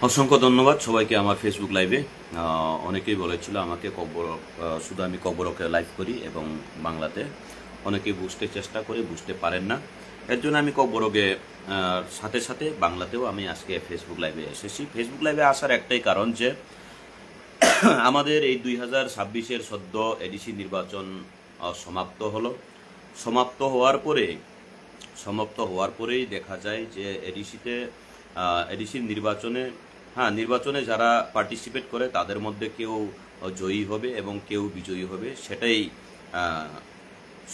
অসংখ্য ধন্যবাদ সবাইকে আমার ফেসবুক লাইভে। অনেকেই বলেছিল আমাকে শুধু আমি কব্বরকে লাইভ করি এবং বাংলাতে অনেকেই বুঝতে চেষ্টা করে বুঝতে পারেন না। এর জন্য আমি কব্বরকে সাথে সাথে বাংলাতেও আমি আজকে ফেসবুক লাইভে এসেছি। ফেসবুক লাইভে আসার একটাই কারণ যে আমাদের এই 2026-এর সদ্য এডিসি নির্বাচন সমাপ্ত হলো। সমাপ্ত হওয়ার পরেই দেখা যায় যে এডিসির নির্বাচনে যারা পার্টিসিপেট করে তাদের মধ্যে কেউ জয়ী হবে এবং কেউ বিজয়ী হবে, সেটাই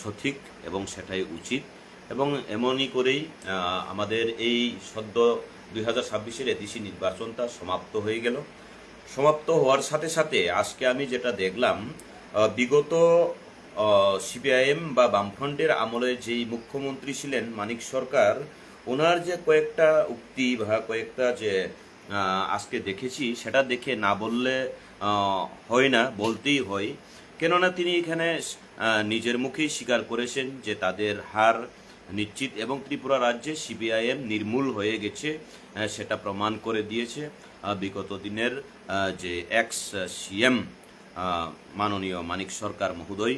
সঠিক এবং সেটাই উচিত। এবং এমনই করেই আমাদের এই সদ্য 2026-এর এডিসি নির্বাচনটা সমাপ্ত হয়ে গেল। সমাপ্ত হওয়ার সাথে সাথে আজকে আমি যেটা দেখলাম, বিগত সিপিআইএম বা বামফ্রন্টের আমলে যেই মুখ্যমন্ত্রী ছিলেন মানিক সরকার, ওনার যে কয়েকটা উক্তি বা কয়েকটা যে আজকে দেখেছি, সেটা দেখে না বললে হয় না, বলতেই হয়। কেননা তিনি এখানে নিজের মুখেই স্বীকার করেছেন যে তাদের হার নিশ্চিত এবং ত্রিপুরা রাজ্যে সিপিআইএম নির্মূল হয়ে গেছে, সেটা প্রমাণ করে দিয়েছে বিগত দিনের যে এক্স সিএম মাননীয় মানিক সরকার মহোদয়।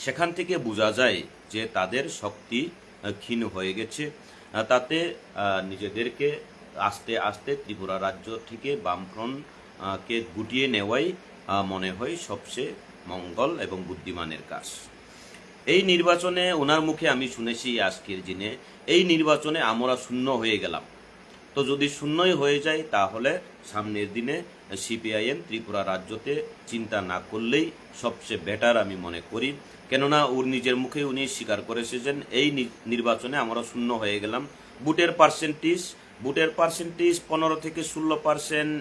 সেখান থেকে বোঝা যায় যে তাদের শক্তি ক্ষীণ হয়ে গেছে। তাতে নিজেদেরকে আস্তে আস্তে ত্রিপুরা রাজ্য থেকে বামফ্রন্টকে গুটিয়ে নেওয়াই মনে হয় সবচেয়ে মঙ্গল এবং বুদ্ধিমানের কাজ। এই নির্বাচনে ওনার মুখে আমি শুনেছি আজকের দিনে, এই নির্বাচনে আমরা শূন্য হয়ে গেলাম। তো যদি শূন্যই হয়ে যায় তাহলে সামনের দিনে সিপিআইএম ত্রিপুরা রাজ্যতে চিন্তা না করলেই সবচেয়ে বেটার আমি মনে করি। কেননা ওর নিজের মুখে উনি স্বীকার করেছেন এই নির্বাচনে আমরা শূন্য হয়ে গেলাম। ভোটের পার্সেন্টেজ 15 থেকে 16%।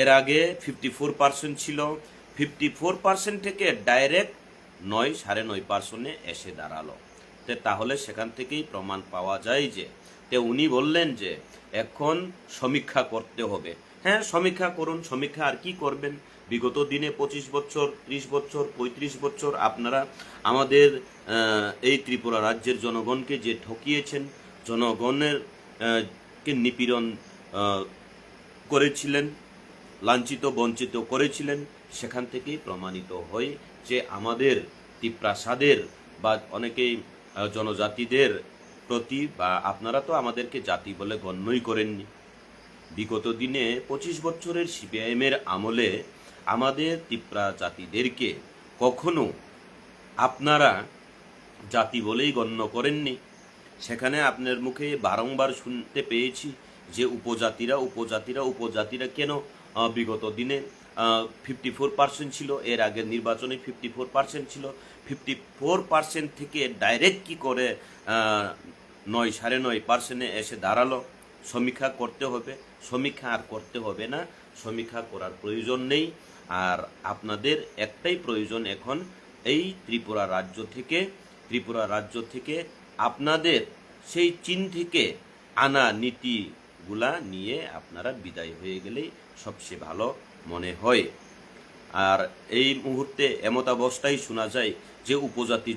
এর আগে 54% ছিল। 54% থেকে ডাইরেক্ট 9.5% এসে দাঁড়ালো। তাহলে সেখান থেকেই প্রমাণ পাওয়া যায় যে উনি বললেন যে এখন সমীক্ষা করতে হবে। হ্যাঁ, সমীক্ষা করুন। সমীক্ষা আর কি করবেন? বিগত দিনে 25 বছর, 30 বছর, 35 বছর আপনারা আমাদের এই ত্রিপুরা রাজ্যের জনগণকে যে ঠকিয়েছেন, জনগণের কে নিপীড়ন করেছিলেন, লাঞ্ছিত বঞ্চিত করেছিলেন, সেখান থেকেই প্রমাণিত হয় যে আমাদের ত্রিপ্রাসাদের বা অনেকেই জনজাতিদের প্রতি, বা আপনারা তো আমাদেরকে জাতি বলে গণ্যই করেননি। বিগত দিনে 25 বছরের সিপিআইএমের আমলে আমাদের ত্রিপ্রা জাতিদেরকে কখনো আপনারা জাতি বলেই গণ্য করেননি। সেখানে আপনার মুখে বারংবার শুনতে পেয়েছি যে উপজাতিরা কেন বিগত দিনে 54% ছিল, এর আগের নির্বাচনে 54% ছিল। 54% থেকে ডাইরেক্ট কি করে 9.5% এসে দাঁড়ালো? সমীক্ষা করতে হবে। সমীক্ষা আর করতে হবে না, সমীক্ষা করার প্রয়োজন নেই। আর আপনাদের একটাই প্রয়োজন এখন, এই ত্রিপুরা রাজ্য থেকে আপনাদের সেই চীন থেকে আনা নীতিগুলা নিয়ে আপনারা বিদায় হয়ে গেলেই সবচেয়ে ভালো মনে হয়। আর এই মুহূর্তে এমতাবস্থায় শোনা যায় যে উপজাতি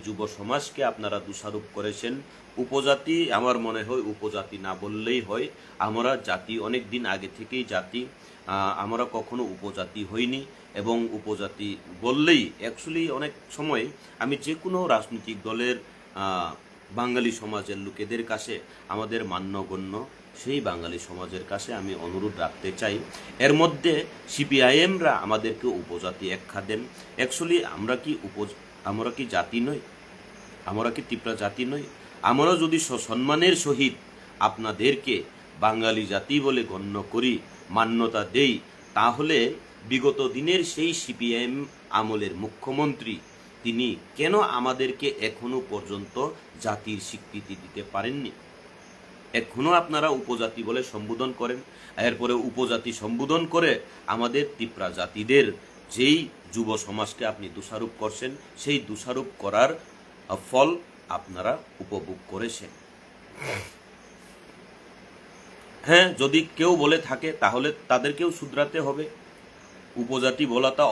যুব সমাজকে আপনারা দোষারোপ করেছেন। উপজাতি, আমার মনে হয় উপজাতি না বললেই হয়। আমরা জাতি, অনেক দিন আগে থেকেই জাতি, আমরা কখনো উপজাতি হইনি। এবং উপজাতি বললেই অ্যাকচুয়ালি অনেক সময় আমি যে কোনো রাজনৈতিক দলের বাঙালি সমাজের লোকেদের কাছে, আমাদের মান্যগণ্য সেই বাঙালি সমাজের কাছে আমি অনুরোধ রাখতে চাই, এর মধ্যে সিপিআইএমরা আমাদেরকে উপজাতি একখা দেন। অ্যাকচুয়ালি আমরা কি জাতি নই? আমরা কি ত্রিপুরা জাতি নই? আমরা যদি সম্মানের সহিত আপনাদেরকে বাঙালি জাতি বলে গণ্য করি, মান্যতা দেই, তাহলে বিগত দিনের সেই সিপিআইএম আমলের মুখ্যমন্ত্রী তিনি কেন আমাদেরকে এখনো পর্যন্ত জাতির স্বীকৃতি দিতে পারেননি? এখনো আপনারা উপজাতি বলে সম্বোধন করেন। এরপরে উপজাতি সম্বোধন করে আমাদের ত্রিপুরা জাতিদের যেই যুব সমাজকে আপনি দোষারোপ করছেন, সেই দোষারোপ করার ফল আপনারা উপভোগ করেছেন। হ্যাঁ, যদি কেউ বলে থাকে তাহলে তাদেরকেও শুধরাতে হবে। উপজাতি বলাটা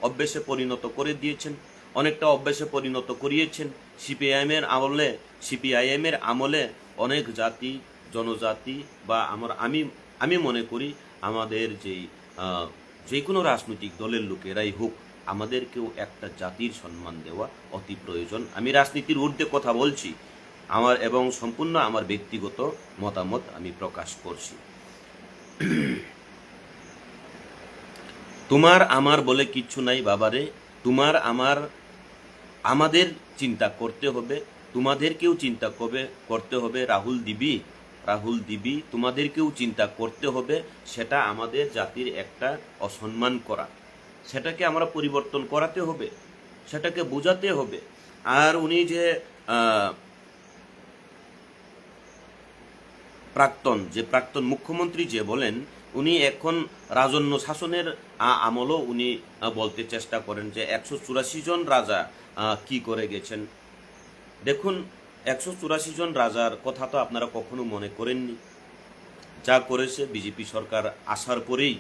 অভ্যেসে পরিণত করে দিয়েছেন, অনেকটা অভ্যেসে পরিণত করিয়েছেন। সিপিআইএমের আমলে অনেক জাতি জনজাতি বা আমি মনে করি আমাদের যে কোনো রাজনৈতিক দলের লোকেরাই হোক, আমাদেরকেও একটা জাতির সম্মান দেওয়া অতি প্রয়োজন। আমি রাজনীতির ঊর্ধ্বে কথা বলছি, এবং সম্পূর্ণ আমার ব্যক্তিগত মতামত আমি প্রকাশ করছি। তোমার আমার বলে কিচ্ছু নাই বাবারে, আমাদের চিন্তা করতে হবে, তোমাদেরকেও চিন্তা করতে হবে। রাহুল দিবি তোমাদেরকেও চিন্তা করতে হবে। সেটা আমাদের জাতির একটা অসম্মান করা, সেটাকে আমরা পরিবর্তন করাতে হবে, সেটাকে বোঝাতে হবে। আর উনি যে প্রাক্তন মুখ্যমন্ত্রী যে বলেন, উনি এখন রাজন্য শাসনের আমলও উনি বলতে চেষ্টা করেন যে 184 জন রাজা কি করে গেছেন। দেখুন, 184 জন রাজার কথা তো আপনারা কখনো মনে করেননি। যা করেছে বিজেপি সরকার আসার পরেই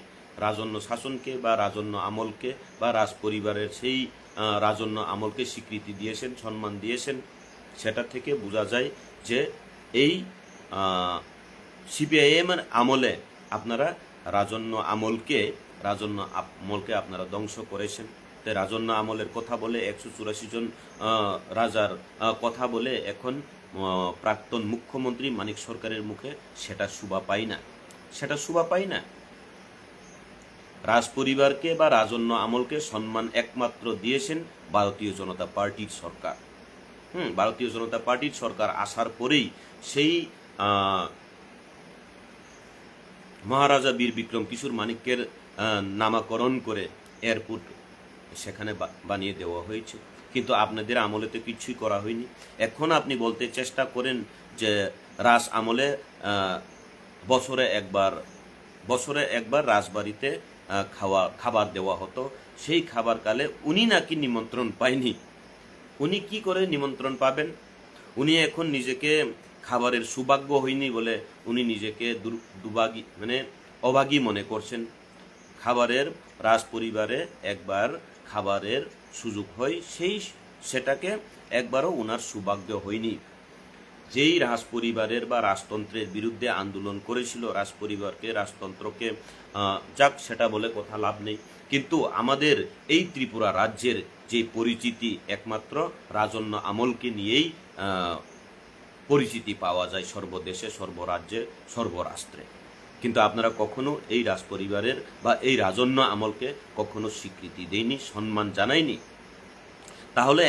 রাজন্য শাসনকে বা রাজন্য আমলকে বা রাজ পরিবারের সেই রাজন্য আমলকে স্বীকৃতি দিয়েছেন, সম্মান দিয়েছেন। সেটা থেকে বোঝা যায় যে এই সিপিআইএম এর আমলে আপনারা রাজন্য আমলকে আপনারা ধ্বংস করেছেন। রাজন্য আমলের কথা বলে 184 জন রাজার কথা বলে এখন প্রাক্তন মুখ্যমন্ত্রী মানিক সরকারের মুখে সেটা শোভা পায় না। রাজ পরিবারকে বা রাজন্য আমলকে সম্মান একমাত্র দিয়েছেন ভারতীয় জনতা পার্টির সরকার। ভারতীয় জনতা পার্টির সরকার আসার পরেই সেই মহারাজা বীর বিক্রম কিশোর মানিক্যের নামকরণ করে এয়ারপোর্ট সেখানে বানিয়ে দেওয়া হয়েছে। কিন্তু আপনাদের আমলে তো কিছুই করা হয়নি। এখন আপনি বলতে চেষ্টা করেন যে রাজ আমলে বছরে একবার রাজবাড়িতে খাবার দেওয়া হতো। সেই খাবার কালে উনি নাকি নিমন্ত্রণ পায়নি। উনি কি করে নিমন্ত্রণ পাবেন? উনি এখন নিজেকে খাবারের সৌভাগ্য হয়নি বলে উনি নিজেকে অভাগী মনে করছেন। রাজ পরিবারে একবার খাবারের সুযোগ হয়, সেটাকে একবারও উনার সৌভাগ্য হয়নি। যেই রাজ পরিবারের বা রাজতন্ত্রের বিরুদ্ধে আন্দোলন করেছিল, রাজতন্ত্রকে যাক সেটা বলে কথা লাভ নেই, কিন্তু আমাদের এই ত্রিপুরা রাজ্যের যে পরিচিতি একমাত্র রাজন্য আমলকে নিয়েই পরিচিতি পাওয়া যায় সর্বদেশে, সর্বরাজ্যে, সর্বরাষ্ট্রে। কিন্তু আপনারা কখনো এই রাজ পরিবারের বা এই রাজন্য আমলকে কখনো স্বীকৃতি দেয়নি, সম্মান জানায়নি। তাহলে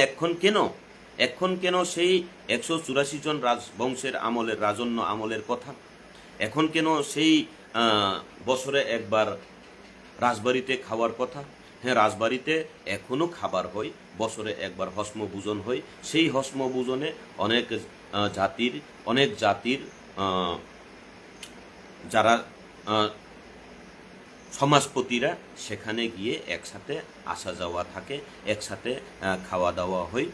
এখন কেন সেই 184 জন রাজবংশের আমলের রাজন্য আমলের কথা? এখন কেন সেই বছরে একবার রাজবাড়িতে খাওয়ার কথা? হ্যাঁ, রাজবাড়িতে এখনো খাবার হয়, বছরে একবার হস্তভোজন হয়। সেই হস্তভোজনে অনেক জাতির যারা সমাজপতিরা সেখানে গিয়ে একসাথে আসা যাওয়া থাকে, একসাথে খাওয়া দাওয়া হয়।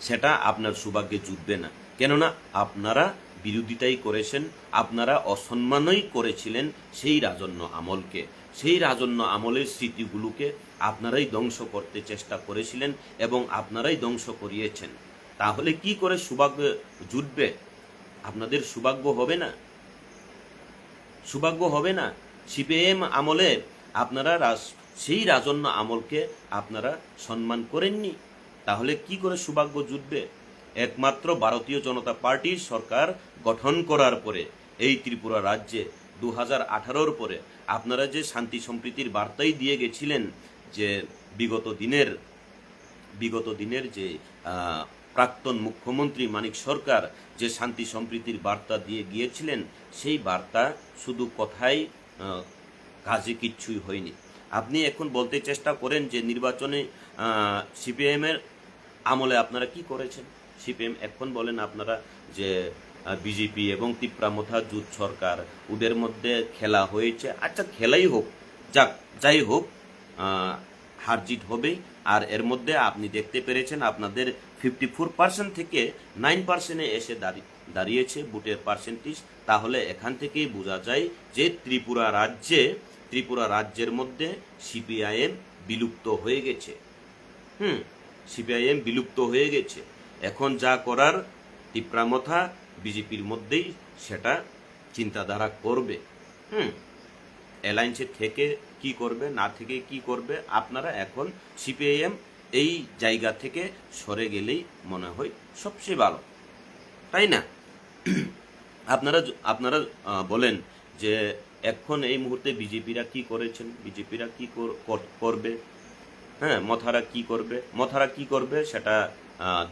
সেটা আপনার সৌভাগ্যে জুটবে না, কেননা আপনারা বিরোধিতাই করেছেন, আপনারা অসম্মানই করেছিলেন সেই রাজন্য আমলকে। সেই রাজন্য আমলের স্মৃতিগুলোকে আপনারাই ধ্বংস করতে চেষ্টা করেছিলেন এবং আপনারাই ধ্বংস করিয়েছেন। তাহলে কি করে সৌভাগ্য জুটবে? আপনাদের সৌভাগ্য হবে না। সিপিএম আমলে আপনারা সেই রাজন্য আমলকে আপনারা সম্মান করেননি, তাহলে কি করে সৌভাগ্য জুটবে? একমাত্র ভারতীয় জনতা পার্টির সরকার গঠন করার পরে এই ত্রিপুরা রাজ্যে 2018-র পরে আপনারা যে শান্তি সম্প্রীতির বার্তাই দিয়ে গেছিলেন, যে বিগত দিনের যে প্রাক্তন মুখ্যমন্ত্রী মানিক সরকার যে শান্তি সম্প্রীতির বার্তা দিয়ে গিয়েছিলেন, সেই বার্তা শুধু কথাই, কাজে কিচ্ছুই হয়নি। আপনি এখন বলতে চেষ্টা করেন যে নির্বাচনে সিপিএম এর আমলে আপনারা কি করেছেন। সিপিএম এখন বলেন আপনারা যে বিজেপি এবং তিপ্রামথা জোট সরকার, ওদের মধ্যে খেলা হয়েছে। আচ্ছা, খেলাই হোক, যাই হোক, হারজিত হবেই। আর এর মধ্যে আপনি দেখতে পেরেছেন আপনাদের 54% থেকে 9% এসে দাঁড়িয়েছে ভোটের পার্সেন্টেজ। তাহলে এখান থেকেই বোঝা যায় যে ত্রিপুরা রাজ্যের মধ্যে সিপিআইএম বিলুপ্ত হয়ে গেছে। সিপিআইএম বিলুপ্ত হয়ে গেছে। এখন যা করার তিপ্রামথা বিজেপির মধ্যেই সেটা চিন্তাধারা করবে। অ্যালায়েন্সে থেকে কি করবে, না থেকে কি করবে, আপনারা এখন সিপিআইএম এই জায়গা থেকে সরে গেলেই মনে হয় সবচেয়ে ভালো, তাই না? আপনারা আপনারা বলেন যে এখন এই মুহূর্তে বিজেপিরা কি করেছেন, বিজেপিরা কি করবে, মথারা কি করবে, মথারা কি করবে সেটা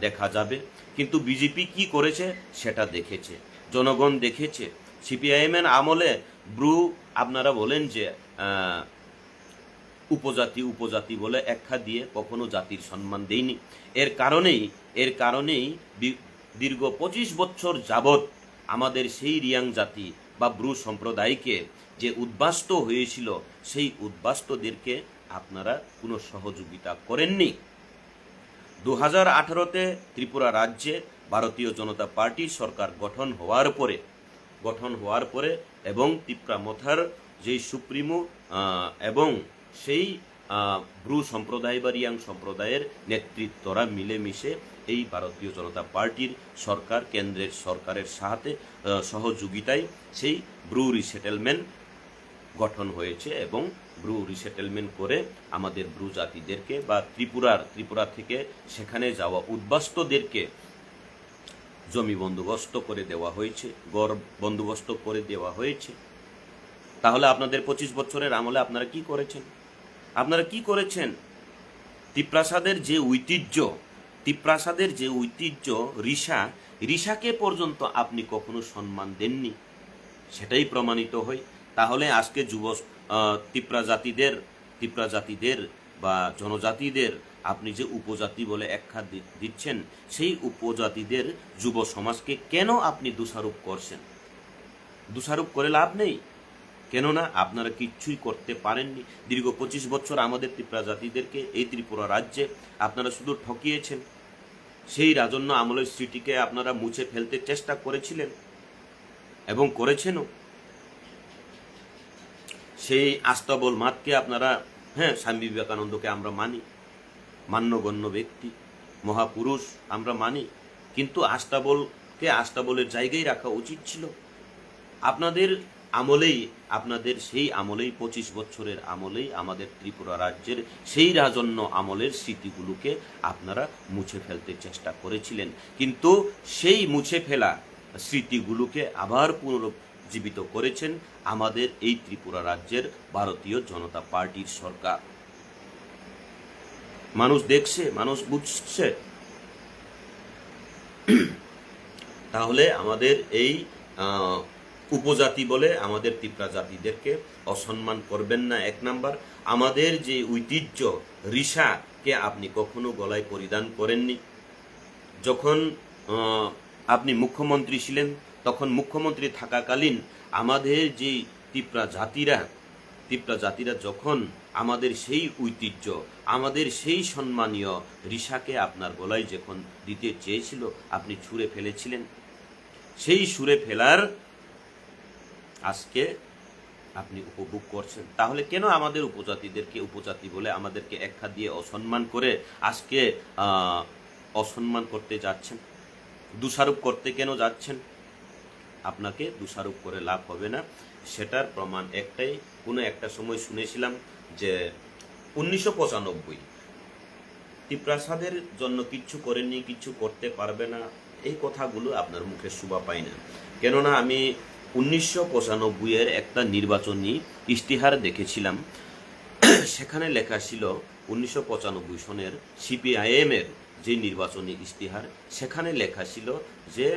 দেখা যাবে, কিন্তু বিজেপি কি করেছে সেটা দেখেছে, জনগণ দেখেছে। সিপিআইএম এর আমলে ব্রু আপনারা বলেন যে উপজাতি উপজাতি বলে একখা দিয়ে কখনো জাতির সম্মান দেয়নি। এর কারণেই দীর্ঘ 25 বছর যাবৎ আমাদের সেই রিয়াং জাতি বা ব্রু সম্প্রদায়কে যে উদ্বাস্ত হয়েছিল, সেই উদ্বাস্তুদেরকে আপনারা কোনো সহযোগিতা করেননি। 2018-তে ত্রিপুরা রাজ্যে ভারতীয় জনতা পার্টির সরকার গঠন হওয়ার পরে এবং ত্রিপুরা মথার যেই সুপ্রিমো এবং সেই ব্রু সম্প্রদায় বা রিয়াং সম্প্রদায়ের নেতৃত্বরা মিলেমিশে এই ভারতীয় জনতা পার্টির সরকার, কেন্দ্রের সরকারের সাথে সহযোগিতায় সেই ব্রু রিসেটেলমেন্ট গঠন হয়েছে এবং ব্রু রিসেটেলমেন্ট করে আমাদের ব্রু জাতিদেরকে বা ত্রিপুরা থেকে সেখানে যাওয়া উদ্বাস্তুদেরকে জমি বন্দোবস্ত করে দেওয়া হয়েছে, গড় বন্দোবস্ত করে দেওয়া হয়েছে। তাহলে আপনাদের 25 বছরের আমলে আপনারা কি করেছেন? তিপ্রাসাদের যে ঐতিহ্য রিসাকে পর্যন্ত আপনি কখনো সম্মান দেননি, সেটাই প্রমাণিত হয়। তাহলে আজকে তিপ্রা জাতিদের বা জনজাতিদের আপনি যে উপজাতি বলে একখা দিচ্ছেন, সেই উপজাতিদের যুব সমাজকে কেন আপনি দোষারোপ করছেন? দোষারোপ করে লাভ নেই, কেননা আপনারা কিচ্ছুই করতে পারেননি। দীর্ঘ 25 বছর আমাদের ত্রিপুরা জাতিদেরকে এই ত্রিপুরা রাজ্যে আপনারা শুধু ঠকিয়েছেন। সেই রাজন্য আমলের স্মৃতিকে আপনারা মুছে ফেলতে চেষ্টা করেছিলেন এবং করেছেনও। সেই আস্তাবল মাতকে আপনারা, স্বামী বিবেকানন্দকে আমরা মানি, মান্যগণ্য ব্যক্তি, মহাপুরুষ আমরা মানি, কিন্তু আস্তাবলের জায়গায় রাখা উচিত ছিল। আপনাদের সেই আমলেই 25 বছরের আমলেই আমাদের ত্রিপুরা রাজ্যের সেই রাজন্য আমলের স্মৃতিগুলোকে আপনারা মুছে ফেলতে চেষ্টা করেছিলেন, কিন্তু সেই মুছে ফেলা স্মৃতিগুলোকে আবার পুনরুজ্জীবিত করেছেন আমাদের এই ত্রিপুরা রাজ্যের ভারতীয় জনতা পার্টির সরকার। মানুষ দেখছে, মানুষ বুঝছে। তাহলে আমাদের এই উপজাতি বলে আমাদের ত্রিপুরা জাতিদেরকে অসম্মান করবেন না। 1 নাম্বার, আমাদের যে ঐতিহ্য রিসাকে আপনি কখনো গলায় পরিধান করেননি। যখন আপনি মুখ্যমন্ত্রী ছিলেন, তখন মুখ্যমন্ত্রী থাকাকালীন আমাদের যে ত্রিপুরা জাতিরা যখন আমাদের সেই ঐতিহ্য, আমাদের সেই সম্মানীয় রিসাকে আপনার গলায় যখন দিতে চেয়েছিল, আপনি ছুঁড়ে ফেলেছিলেন। সেই ছুঁড়ে ফেলার আজকে আপনি উপভোগ করছেন। তাহলে কেন আমাদের উপজাতিদেরকে উপজাতি বলে আমাদেরকে একখা দিয়ে অসম্মান করে আজকে অসম্মান করতে যাচ্ছেন, দোষারোপ করতে কেন যাচ্ছেন? আপনাকে দোষারোপ করে লাভ হবে না। সেটার প্রমাণ একটাই, কোনো একটা সময় শুনেছিলাম যে 1995 তিপ্রাসাদের জন্য কিচ্ছু করেননি, কিচ্ছু করতে পারবে না, এই কথাগুলো আপনার মুখে শোভা পায় না। কেননা আমি 1995 একটা নির্বাচনী ইশতেহার দেখেছিলাম, সেখানে লেখা ছিল 1995 সনের সিপিআইএম এর যে নির্বাচনী ইশতেহার, সেখানে লেখা ছিল যে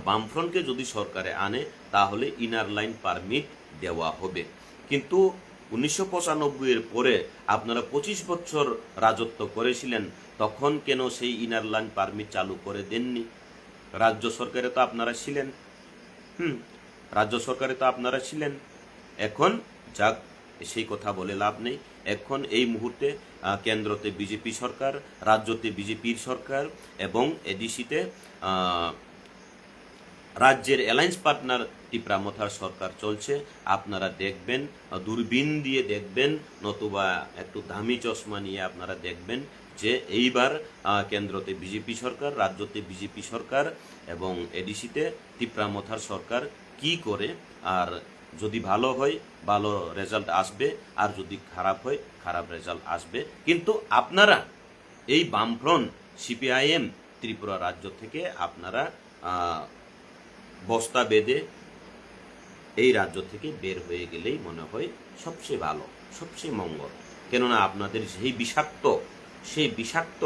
বামফ্রন্টকে যদি সরকারে আনে তাহলে ইনার লাইন পারমিট দেওয়া হবে। কিন্তু 1995 পরে আপনারা 25 বছর রাজত্ব করেছিলেন, তখন কেন সেই ইনার লাইন পারমিট চালু করে দেননি? রাজ্য সরকারে তো আপনারা ছিলেন। এখন যাক, সেই কথা বলে লাভ নেই। এখন এই মুহূর্তে কেন্দ্রতে বিজেপি সরকার, রাজ্যতে বিজেপির সরকার এবং এডিসিতে রাজ্যের অ্যালায়েন্স পার্টনার ত্রিপুরা মথার সরকার চলছে। আপনারা দেখবেন, দূরবীন দিয়ে দেখবেন, নতুবা একটু দামি চশমা নিয়ে আপনারা দেখবেন যে এইবার কেন্দ্রতে বিজেপি সরকার, রাজ্যতে বিজেপি সরকার এবং এডিসিতে তিপ্রামথার সরকার কি করে। আর যদি ভালো হয় ভালো রেজাল্ট আসবে, আর যদি খারাপ হয় খারাপ রেজাল্ট আসবে। কিন্তু আপনারা এই বামফ্রন্ট সিপিআইএম ত্রিপুরা রাজ্য থেকে আপনারা বস্তা বেঁধে এই রাজ্য থেকে বের হয়ে গেলেই মনে হয় সবচেয়ে ভালো, সবচেয়ে মঙ্গল। কেননা আপনাদের সেই বিষাক্ত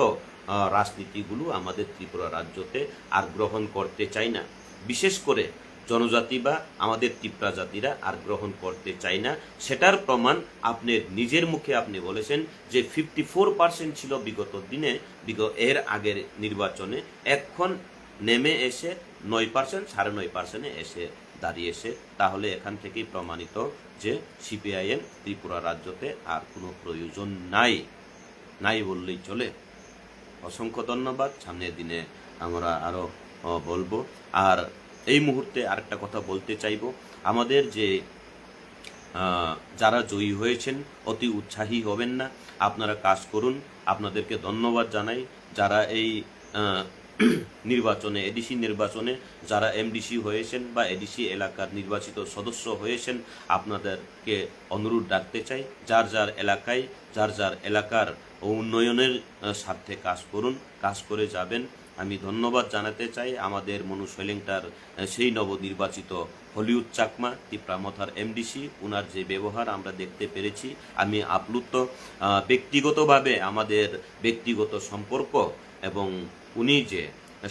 রাজনীতিগুলো আমাদের ত্রিপুরা রাজ্যতে আর গ্রহণ করতে চাই না। বিশেষ করে জনজাতি বা আমাদের ত্রিপুরা জাতিরা আর গ্রহণ করতে চাই না। সেটার প্রমাণ আপনি নিজের মুখে আপনি বলেছেন যে 54% ছিল বিগত দিনে, এর আগের নির্বাচনে, এখন নেমে এসে 9%, 9.5% এসে দাঁড়িয়েছে। তাহলে এখান থেকেই প্রমাণিত যে সিপিআইএম ত্রিপুরা রাজ্যতে আর কোনো প্রয়োজন নাই বললেই চলে। অসংখ্য ধন্যবাদ। সামনের দিনে আমরা আরও বলবো। আর এই মুহূর্তে আরেকটা কথা বলতে চাইব, আমাদের যে যারা জয়ী হয়েছেন অতি উৎসাহী হবেন না, আপনারা কাজ করুন। আপনাদেরকে ধন্যবাদ জানাই। যারা এই নির্বাচনে, এডিসি নির্বাচনে যারা এমডিসি হয়েছেন বা এডিসি এলাকার নির্বাচিত সদস্য হয়েছেন, আপনাদেরকে অনুরোধ রাখতে চাই, যার যার এলাকার উন্নয়নের স্বার্থে কাজ করুন, কাজ করে যাবেন। আমি ধন্যবাদ জানাতে চাই আমাদের মনু শৈলেংটার সেই নবনির্বাচিত হলিউড চাকমা তিপ্রামথার এমডিসি, উনার যে ব্যবহার আমরা দেখতে পেরেছি। আমি আপ্লুত। ব্যক্তিগতভাবে আমাদের ব্যক্তিগত সম্পর্ক এবং উনি যে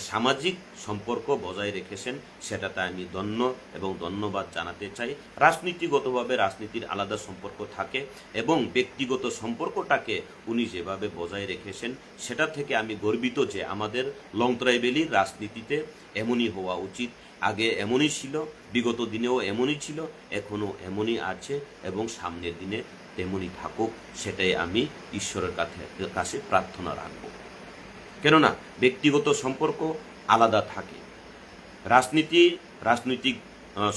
সামাজিক সম্পর্ক বজায় রেখেছেন সেটাতে আমি ধন্য এবং ধন্যবাদ জানাতে চাই। রাজনীতিগতভাবে রাজনীতির আলাদা সম্পর্ক থাকে এবং ব্যক্তিগত সম্পর্কটাকে উনি যেভাবে বজায় রেখেছেন সেটা থেকে আমি গর্বিত যে আমাদের লং ট্রাইবেলির রাজনীতিতে এমনই হওয়া উচিত। আগে এমনই ছিল, বিগত দিনেও এমনই ছিল, এখনও এমনই আছে এবং সামনের দিনে তেমনই থাকুক, সেটাই আমি ঈশ্বরের কাছে প্রার্থনা রাখব। কেননা ব্যক্তিগত সম্পর্ক আলাদা থাকে, রাজনৈতিক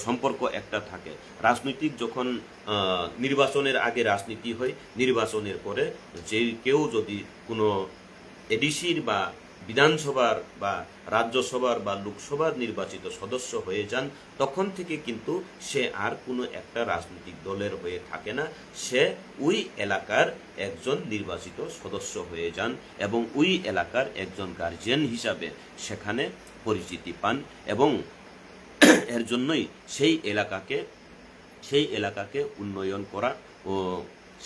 সম্পর্ক একটা থাকে। রাজনৈতিক যখন নির্বাচনের আগে রাজনীতি হয়, নির্বাচনের পরে যে কেউ যদি কোনো এডিসির বা বিধানসভার বা রাজ্যসভার বা লোকসভার নির্বাচিত সদস্য হয়ে যান, তখন থেকে কিন্তু সে আর কোনো একটা রাজনৈতিক দলের হয়ে থাকে না। সে ওই এলাকার একজন নির্বাচিত সদস্য হয়ে যান এবং ওই এলাকার একজন গার্জিয়ান হিসাবে সেখানে পরিচিতি পান এবং এর জন্যই সেই এলাকাকে উন্নয়ন করা ও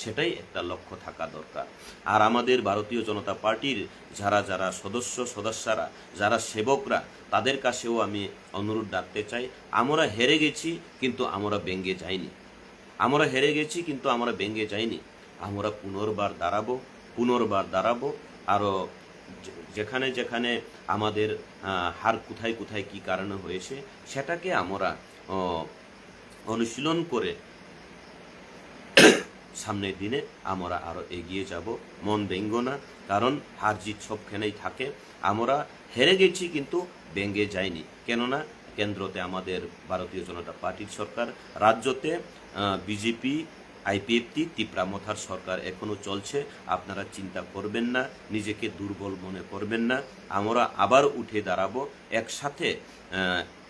সেটাই একটা লক্ষ্য থাকা দরকার। আর আমাদের ভারতীয় জনতা পার্টির যারা সদস্যরা, যারা সেবকরা, তাদের কাছেও আমি অনুরোধ রাখতে চাই, আমরা হেরে গেছি কিন্তু আমরা ভেঙে যাইনি। আমরা পুনর্বার দাঁড়াবো। আরও যেখানে আমাদের হার কোথায় কী কারণে হয়েছে সেটাকে আমরা অনুশীলন করে সামনের দিনে আমরা আরও এগিয়ে যাব। মন ভেঙ্গ না, কারণ হার জিত সবখানেই থাকে। আমরা হেরে গেছি কিন্তু ভেঙে যাইনি। কেননা কেন্দ্রতে আমাদের ভারতীয় জনতা পার্টির সরকার, রাজ্যতে বিজেপি আইপিএফটি তিপ্রামথার সরকার এখনও চলছে। আপনারা চিন্তা করবেন না, নিজেকে দুর্বল মনে করবেন না। আমরা আবার উঠে দাঁড়াবো, একসাথে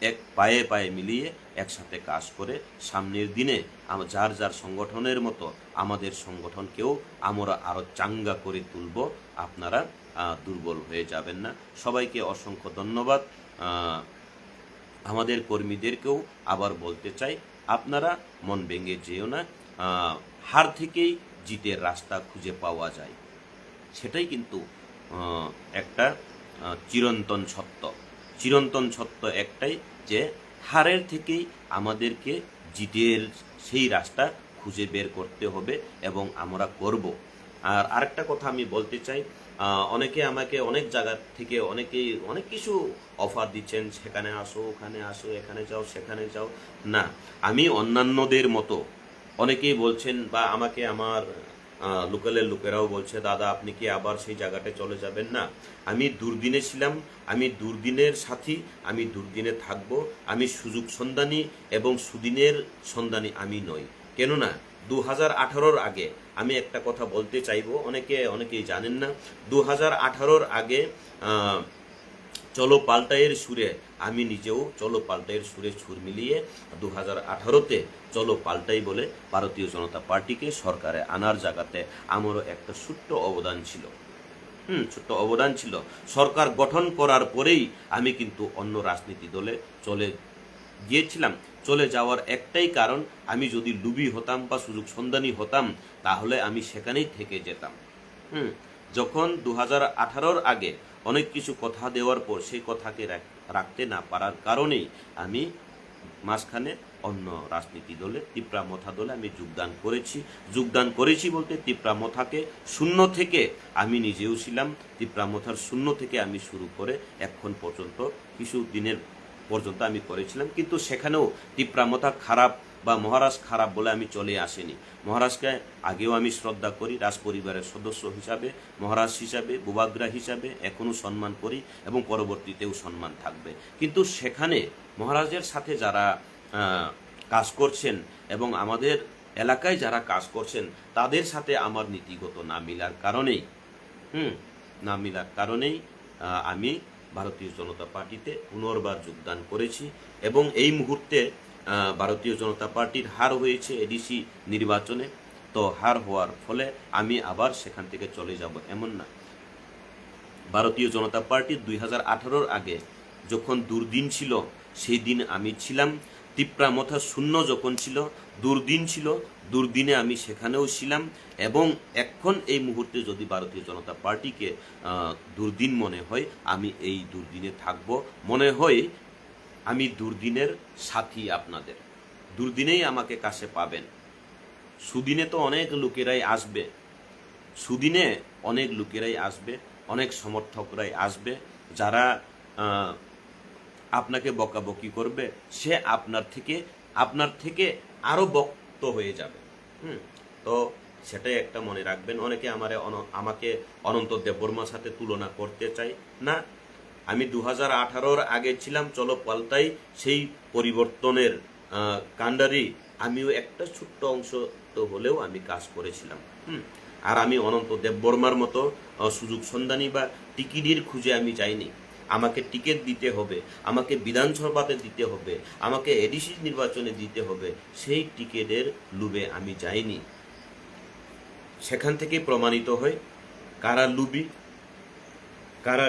এক পায়ে মিলিয়ে একসাথে কাজ করে সামনের দিনে যার সংগঠনের মতো আমাদের সংগঠনকেও আমরা আরও চাঙ্গা করে তুলব। আপনারা দুর্বল হয়ে যাবেন না। সবাইকে অসংখ্য ধন্যবাদ। আমাদের কর্মীদেরকেও আবার বলতে চাই, আপনারা মন ভেঙে যেও না। হার থেকেই জিতের রাস্তা খুঁজে পাওয়া যায়, সেটাই কিন্তু একটা চিরন্তন সত্য একটাই, যে হারের থেকেই আমাদেরকে জিতের সেই রাস্তা খুঁজে বের করতে হবে এবং আমরা করব। আর আরেকটা কথা আমি বলতে চাই, অনেকে আমাকে অনেক জায়গা থেকে অনেক কিছু অফার দিচ্ছেন, সেখানে আসো, ওখানে আসো, এখানে যাও, সেখানে যাও। না, আমি অন্যান্যদের মতো, অনেকেই বলছেন বা আমাকে আমার লোকালের লোকেরাও বলছে, দাদা আপনি কি আবার সেই জায়গাটায় চলে যাবেন না? আমি দুর্দিনে ছিলাম, আমি দুর্দিনের সাথী, আমি দুর্দিনে থাকব। আমি সুযোগ সন্ধানী এবং সুদিনের সন্ধানী আমি নই। কেননা 2018-র আগে আমি একটা কথা বলতে চাইবো, অনেকেই জানেন না। 2018-র আগে চলো পাল্টাইয়ের সুরে আমি নিজেও চলো পাল্টাইয়ের সুরে সুর মিলিয়ে 2018-তে চলো পাল্টাই বলে ভারতীয় জনতা পার্টিকে সরকারে আনার জায়গাতে আমারও একটা ছোট্ট অবদান ছিল। ছোট্ট অবদান ছিল। সরকার গঠন করার পরেই আমি কিন্তু অন্য রাজনীতি দলে চলে গিয়েছিলাম। চলে যাওয়ার একটাই কারণ, আমি যদি লুবি হতাম বা সুযোগ সন্ধানী হতাম তাহলে আমি সেখানেই থেকে যেতাম। যখন 2018-র আগে অনেক কিছু কথা দেওয়ার পর সেই কথাকে রাখতে না পারার কারণেই আমি মাঝখানে অন্য রাজনীতি দলে তিপ্রামথা দলে আমি যোগদান করেছি বলতে তিপ্রামথাকে শূন্য থেকে আমি নিজেও ছিলাম। তিপ্রামথার শূন্য থেকে আমি শুরু করে এখন পর্যন্ত কিছু দিনের পর্যন্ত আমি করেছিলাম, কিন্তু সেখানেও তিপ্রামথা খারাপ বা মহারাজ খারাপ বলে আমি চলে আসিনি। মহারাজকে আগেও আমি শ্রদ্ধা করি, রাজ পরিবারের সদস্য হিসাবে, মহারাজ হিসাবে, বুবাগ্রা হিসাবে এখনও সম্মান করি এবং পরবর্তীতেও সম্মান থাকবে। কিন্তু সেখানে মহারাজের সাথে যারা কাজ করছেন এবং আমাদের এলাকায় যারা কাজ করছেন তাদের সাথে আমার নীতিগত না মিলার কারণেই আমি ভারতীয় জনতা পার্টিতে পুনর্বার যোগদান করেছি এবং এই মুহূর্তে ভারতীয় জনতা পার্টির হার হয়েছে এডিসি নির্বাচনে। তো হার হওয়ার ফলে আমি আবার সেখান থেকে চলে যাব এমন না। ভারতীয় জনতা পার্টির 2018-র আগে যখন দুর্দিন ছিল সেই দিন আমি ছিলাম। তিপ্রামথা শূন্য যখন ছিল, দুর্দিন ছিল, দুর্দিনে আমি সেখানেও ছিলাম। এবং এখন এই মুহূর্তে যদি ভারতীয় জনতা পার্টিকে দুর্দিন মনে হয়, আমি এই দুর্দিনে থাকব। মনে হয় আমি দুর্দিনের সাথী, আপনাদের দুর্দিনেই আমাকে কাছে পাবেন। সুদিনে তো অনেক লোকেরাই আসবে, অনেক সমর্থকরাই আসবে, যারা আপনাকে বকাবকি করবে, সে আপনার থেকে আরো বক্ত হয়ে যাবে। তো সেটাই একটা মনে রাখবেন। অনেকে আমাকে অনন্ত দেববর্মার সাথে তুলনা করতে চাই না। আমি 2018-র আগে ছিলাম চলো পাল্টাই, সেই পরিবর্তনের কাণ্ডারি আমিও একটা ছোট্ট অংশ তো হলেও আমি কাজ করেছিলাম। আর আমি অনন্ত দেববর্মার মতো সুযোগ সন্ধানী বা টিকিটির খুঁজে আমি যাইনি। আমাকে টিকিট দিতে হবে, আমাকে বিধানসভাতে দিতে হবে, আমাকে এডিসি নির্বাচনে দিতে হবে, সেই টিকিটের লুবে আমি যাইনি। সেখান থেকে প্রমাণিত হয় কারা লুবি, কারা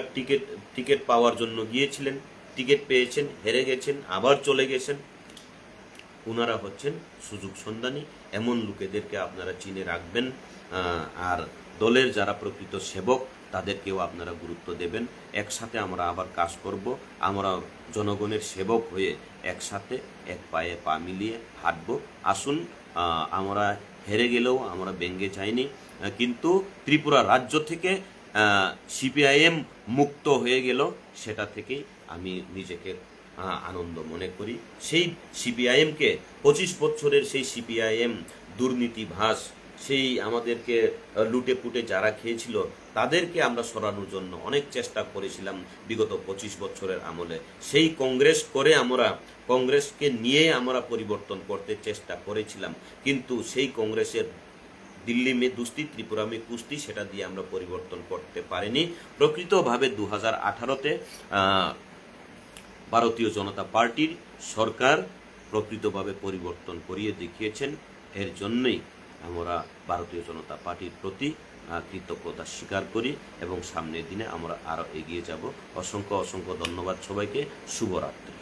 টিকিট পাওয়ার জন্য গিয়েছিলেন, টিকিট পেয়েছেন, হেরে গেছেন, আবার চলে গেছেন। ওনারা হচ্ছেন সুযোগ সন্ধানী। এমন লোকেদেরকে আপনারা চিনে রাখবেন। আর দলের যারা প্রকৃত সেবক তাদেরকেও আপনারা গুরুত্ব দেবেন। একসাথে আমরা আবার কাজ করব। আমরা জনগণের সেবক হয়ে একসাথে এক পায়ে পা মিলিয়ে হাঁটব। আসুন, আমরা হেরে গেলেও আমরা ব্যঙ্গে যাইনি, কিন্তু ত্রিপুরা রাজ্য থেকে সিপিআইএম মুক্ত হয়ে গেল, সেটা থেকেই আমি নিজেকে আনন্দ মনে করি। সেই সিপিআইএমকে 25 বছরের সেই সিপিআইএম দুর্নীতিভাস, সেই আমাদেরকে লুটে পুটে যারা খেয়েছিল তাদেরকে আমরা সরানোর জন্য অনেক চেষ্টা করেছিলাম বিগত 25 বছরের আমলে। সেই কংগ্রেসকে নিয়ে আমরা পরিবর্তন করতে চেষ্টা করেছিলাম, কিন্তু সেই কংগ্রেসের দিল্লি মে দুস্তি, ত্রিপুরা মে কুস্তি, সেটা দিয়ে আমরা পরিবর্তন করতে পারিনি। প্রকৃতভাবে 2018-তে ভারতীয় জনতা পার্টির সরকার প্রকৃতভাবে পরিবর্তন করিয়ে দেখিয়েছেন। এর জন্যই আমরা ভারতীয় জনতা পার্টির প্রতি কৃতজ্ঞতা স্বীকার করি এবং সামনের দিনে আমরা আরও এগিয়ে যাব। অসংখ্য ধন্যবাদ সবাইকে। শুভরাত্রি।